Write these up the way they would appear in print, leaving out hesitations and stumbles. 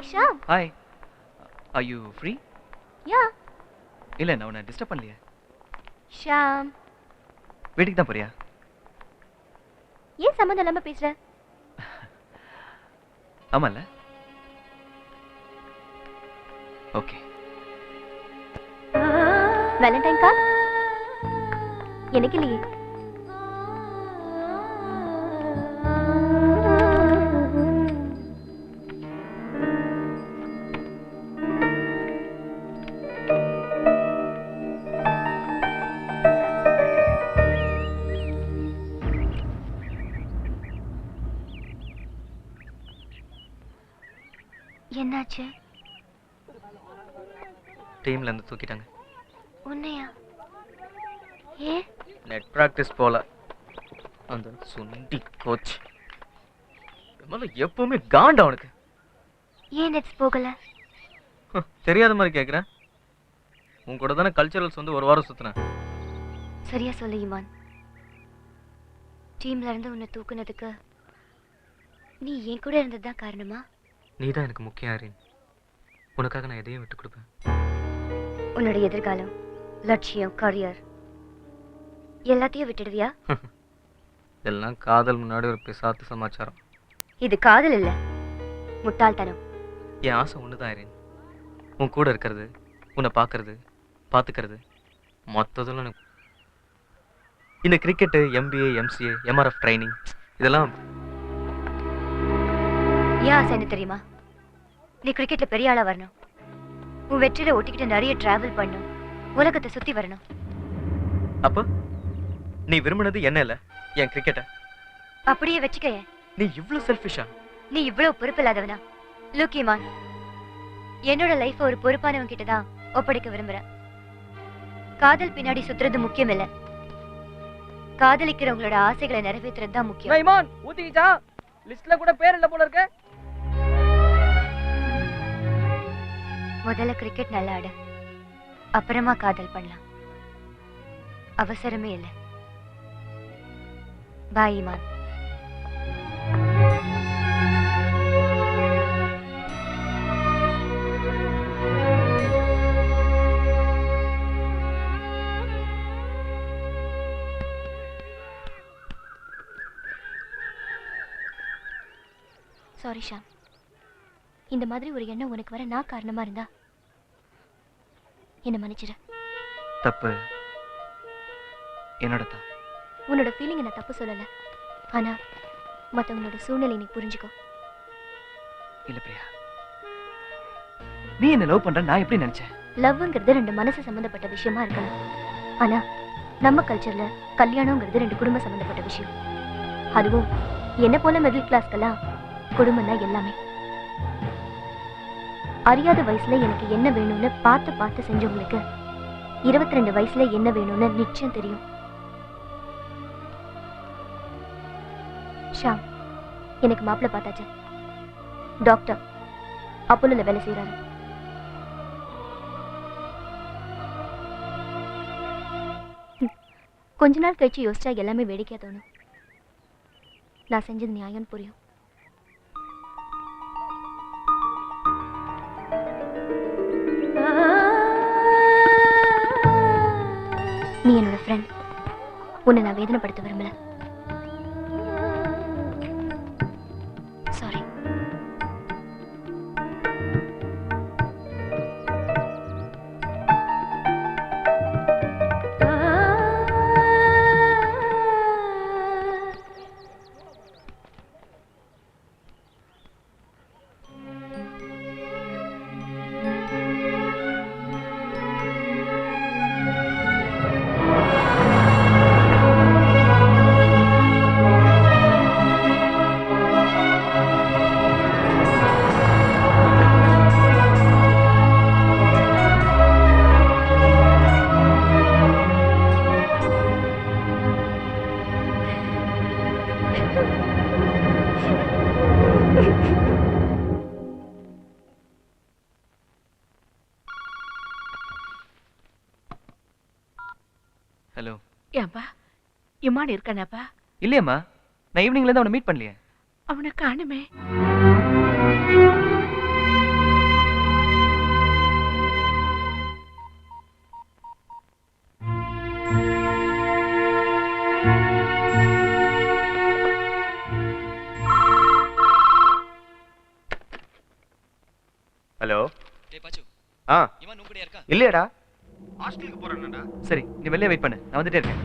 Hi, Shyam. Hi. Are you free? Yeah. இல்ல நான் உன்னை டிஸ்டர்ப் பண்ணலையே. Shyam. வீட்டுக்கு தான் போறியா? ஏன் சம்மந்தம் இல்லாம பேசுற? ஆமால. ஓகே. Valentine card? எனக்கு இல்லையே. என்னாச்சு? டீம்ல இருந்து தூக்கிட்டாங்க. உன்னையா? ஏ? நெட் பிராக்டிஸ் போல. அந்த சுண்டி கோச். நம்மள எப்பவுமே காண்ட் அவனுக்கு. ஏன் நெட்ஸ் போகல? தெரியாத மாதிரி கேக்குறேன். உன் கூட தானே கல்ச்சரல்ஸ் வந்து ஒரு வாரம் சுத்தினேன். சரியா சொல்லு ஈமான். டீம்ல இருந்து உன்னை தூக்குனதுக்கு நீ என் கூட இருந்தது தான் காரணமா? நீ தான் எனக்கு முக்கியம் ஆரின். உனக்காக நான் எதையும் விட்டு கொடுப்பேன். உன்னோட எதிர்காலம், லட்சியம், கரியர் எல்லாத்தையும் விட்டுடுவியா? இதெல்லாம் காதல் முன்னாடி ஒரு பிசாத்து சமாச்சாரம். இது காதல் இல்ல, முட்டாள்தனம். என் ஆசை ஒண்ணுதான் ஆரின். உன் கூட இருக்கிறது, உன்னை பார்க்கறது, பார்த்துக்கிறது மொத்தத்தில் எனக்கு. இந்த cricket, MBA, MCA, MRF training இதெல்லாம் ஏன் ஆசை என்ன தெரியுமா? நீ கிரிக்கெட்ல பெரிய ஆளா வரணும், உன் வெற்றியில ஒட்டிக்கிட்டு நிறைய டிராவல் பண்ணும், உலகத்தை சுத்தி வரணும். அப்ப நீ விரும்பினது என்ன இல்ல, என் கிரிக்கெட்ட. அப்படியே வச்சுக்க. நீ இவ்வளவு செல்ஃபிஷா? நீ இவ்வளவு பொறுப்பு இல்லாதவனா? லுக் ஈமான், என்னோட லைஃப் ஒரு பொறுப்பானவன் கிட்ட தான் ஒப்படைக்க விரும்புறேன். காதல் பின்னாடி சுத்துறது முக்கியம் இல்ல, காதலிக்கிறவங்களோட ஆசைகளை நிறைவேற்றுறது தான் முக்கியம். ஈமான் ஊத்திக்கிச்சா? லிஸ்ட்ல கூட பேர் இல்ல போல இருக்கு. முதல்ல கிரிக்கெட் நல்லா ஆடு, அப்புறமா காதல் பண்ணலாம். அவசரமே இல்லை. பாய் ஈமான். சாரி ஷாம், இந்த மாதிரி ஒரு எண்ணம் உனக்கு வர நான் காரணமா இருந்தா என்ன மன்னிச்சிடு. தப்பு என்னோட தான். உன்னோட ஃபீலிங் நான் தப்பு சொல்லல, ஆனா மத்தவங்களோட சூழ்நிலை நீ புரிஞ்சுக்கோ. இல்ல பிரியா, நீ என்ன லவ் பண்ற நான் எப்படி நினைச்சேன்? லவ்ங்கிறது ரெண்டு மனசு சம்பந்தப்பட்ட விஷயமா இருக்கலாம், ஆனா நம்ம கல்ச்சர்ல கல்யாணம்ங்கிறது ரெண்டு குடும்ப சம்பந்தப்பட்ட விஷயம். அதுவும் என்ன போல மிடில் கிளாஸ்க்கெல்லாம் குடும்பம் தான் எல்லாமே. அறியாத வயசுல எனக்கு என்ன வேணும்னு பார்த்து பார்த்து செஞ்சவங்களுக்கு 22 வயசுல என்ன வேணும்னு நிச்சயம் தெரியும். ஷாம், எனக்கு மாப்பிள்ளை பார்த்தாச்சு. டாக்டர், அப்போலோல வேலை செய்யறாரு. கொஞ்ச நாள் கழிச்சு யோசிச்சா எல்லாமே வேடிக்கையா தோணும். நான் செஞ்சது நியாயம் புரியும். நீ என்னோட ஃப்ரெண்ட், உன்னை நான் வேதனைப்படுத்த விரும்பல. சாரி. ஹலோ. ஏன்பா இமான் இருக்கானப்பா? இல்லையம்மா, நான் ஈவினிங்ல இருந்து அவனை மீட் பண்ணலையே. அவனை காணுமே. இல்லையாடா? ஹாஸ்டலுக்கு போறேன்டா. சரி, நீ வெளியே வெயிட் பண்ணு, நான் வந்துட்டே இருக்கேன்.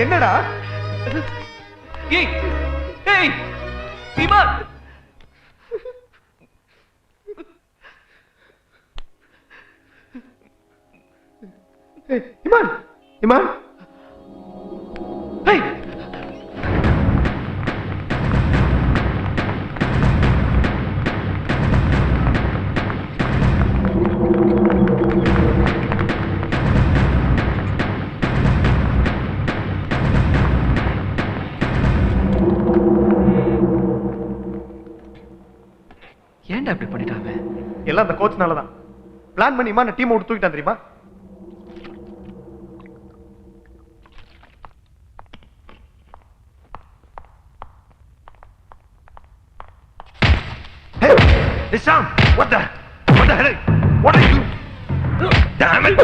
என்னடா? இமான், இமான், ஏன்டா இப்படி பண்ணிட்டாங்க? எல்லாம் அந்த கோச்னாலதான். பிளான் பண்ணி இமான் டீம் விட்டு தூக்கிட்டான் தெரியுமா? Nisham, what the hell? What are you? Damn it!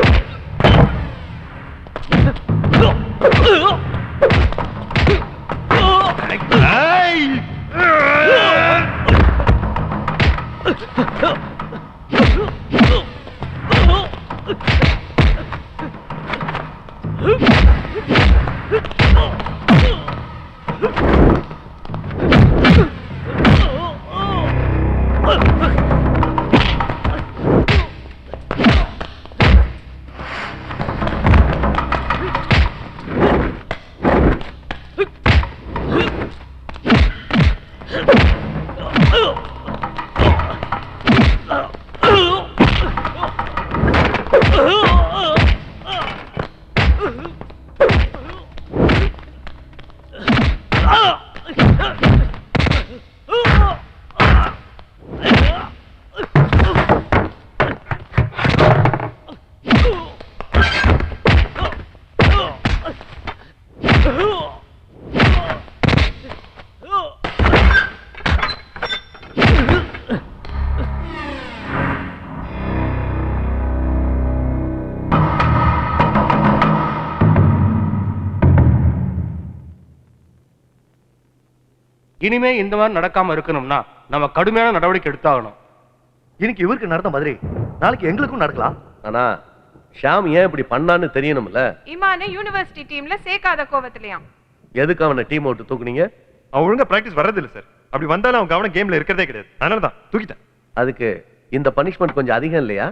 இனிமே இந்த மாதிரி நடக்காம இருக்கணும்னா நம்ம கடுமையான நடவடிக்கை எடுத்தாகணும். இன்னைக்கு இவருக்கு நடந்த மாதிரி நாளைக்கு எங்களுக்கும் நடக்கலாம். ஆனா ஷாம் ஏன் இப்படி பண்ணான்னு தெரியணும்ல. இமானு யூனிவர்சிட்டி டீம்ல சேர்க்காத கோவத்திலையாம். எதுக்கு அவனை டீம் விட்டு தூக்குனீங்க? அவன் ஒழுங்கா பிராக்டிஸ் வர்றது இல்ல சார். அப்படி வந்தாலும் அவன் கவனம் கேம்ல இருக்கிறதே கிடையாது. அதனாலதான் தூக்கிட்டேன். அதுக்கு இந்த பனிஷ்மெண்ட் கொஞ்சம் அதிகம் இல்லையா?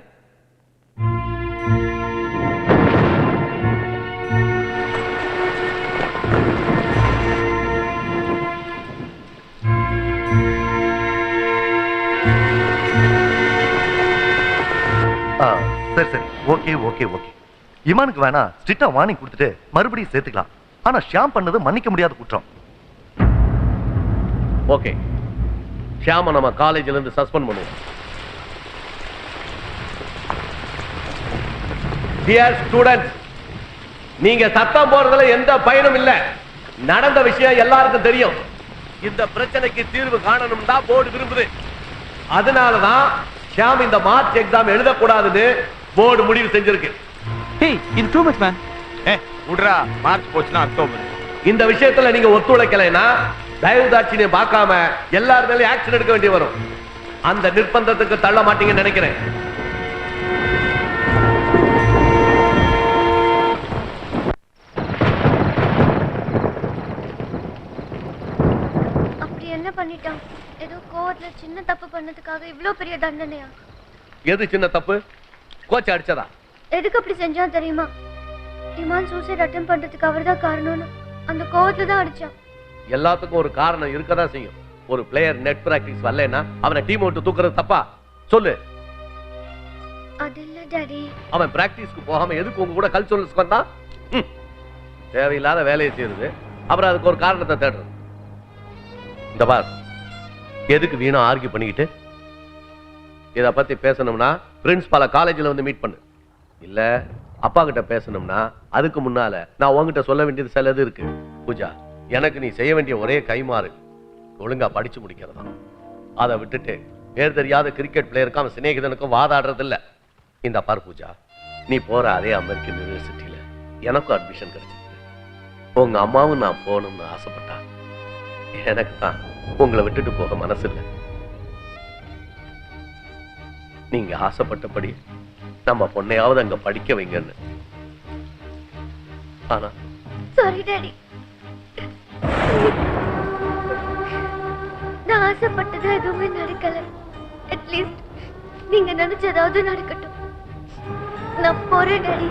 சரி சரி, ஓகே ஓகே ஓகே. இமானுக்கு வேணா ஸ்ட்ரிக்டா வார்னிங் கொடுத்துட்டு மறுபடியும் சேர்த்துக்கலாம். ஆனா ஷியாம் பண்ணது மன்னிக்க முடியாத குற்றம். ஓகே, ஷியாம நம்ம காலேஜ்ல இருந்து சஸ்பெண்ட் பண்ணுவோம். டியர் ஸ்டூடெண்ட்ஸ், நீங்க சத்தம் போறதுல எந்த பயனும் இல்ல. நடந்த விஷயம் எல்லாருக்கும் தெரியும். இந்த பிரச்சனைக்கு தீர்வு காணணும் தான் போர்டு விரும்புது. அதனாலதான் ஷியாம் இந்த மார்ச் எக்ஸாம் எழுதக்கூடாதுன்னு போர்டு முடிவு செஞ்சிருக்கு. ஏய், இது டூ மச் மேன். விடுறா, மார்ச் போச்சுன்னா அக்டோபர். இந்த விஷயத்துல நீங்க ஒத்துழைக்கலைன்னா தயவு தாட்சியை பார்க்காம எல்லார் மேலயும் ஆக்ஷன் எடுக்க வேண்டி வரும். அந்த நிர்பந்தத்துக்கு தள்ள மாட்டீங்கன்னு நினைக்கிறேன். அப்படி என்ன பண்ணிட்டான்? ஏதோ கோவத்துல சின்ன தப்பு பண்ணதுக்காக இவ்ளோ பெரிய தண்டனையா? எது சின்ன தப்பு? கோச் அடிச்சதா? எதுக்கு அப்படி செஞ்சான் தெரியுமா? இமான் சூசைட் அட்டெம்ப்ட் பண்றதுக்கு அவர்தான் காரணம்னு அந்த கோவத்துல தான் அடிச்சான். எல்லாத்துக்கும் ஒரு காரணம் இருக்கதான் செய்யும். ஒரு பிளேயர் நெட் பிராக்டிஸ் வரலன்னா அவனை டீம் விட்டு தூக்குறது தப்பா? சொல்லு. அது இல்ல டாடி. அவன் பிராக்டிஸ்க்கு போகாம எதுக்கு உங்க கூட கல்ச்சுரல்ஸ்க்கு வந்தான்? தேவையில்லாத வேலையை செய்யுது, அப்புறம் அதுக்கு ஒரு காரணத்தை தேடுறது. இந்த பார், எதுக்கு வீணா ஆர்கியூ பண்ணிக்கிட்டு? இத பத்தி பேசணும்னா பிரின்சிபால காலேஜ்ல வந்து மீட் பண்ணு. இல்ல அப்பா கிட்ட பேசணும்னா அதுக்கு முன்னால நான் உன்கிட்ட சொல்ல வேண்டியது சிலது இருக்கு. பூஜா, எனக்கு நீ செய்ய வேண்டிய ஒரே கைமாறு ஒழுங்கா படிச்சு முடிக்கிறதா. அதை விட்டுட்டு பேர் தெரியாத கிரிக்கெட் பிளேயருக்கும் அவன் சிநேகிதனுக்கும் வாதாடுறது இல்ல. இந்த பார் பூஜா, நீ போற அதே அமெரிக்கன் யூனிவர்சிட்டியில எனக்கும் அட்மிஷன் கிடைச்சிருக்கு. உங்க அம்மாவும் நான் போகணும்னு ஆசைப்பட்டா. எனக்கு தான் உங்களை விட்டுட்டு போக மனசு இல்லை. நீங்க ஆசைப்பட்டபடி நம்ம பொண்ணையாவது அங்க படிக்க வைங்கன்னு. ஆனா சாரி டாடி. நான் ஆசைப்பட்டது எதுவுமே நடக்கல. அட்லீஸ்ட் நீங்க நினைச்சதாவது நடக்கட்டும். நான் போறேன் டாடி.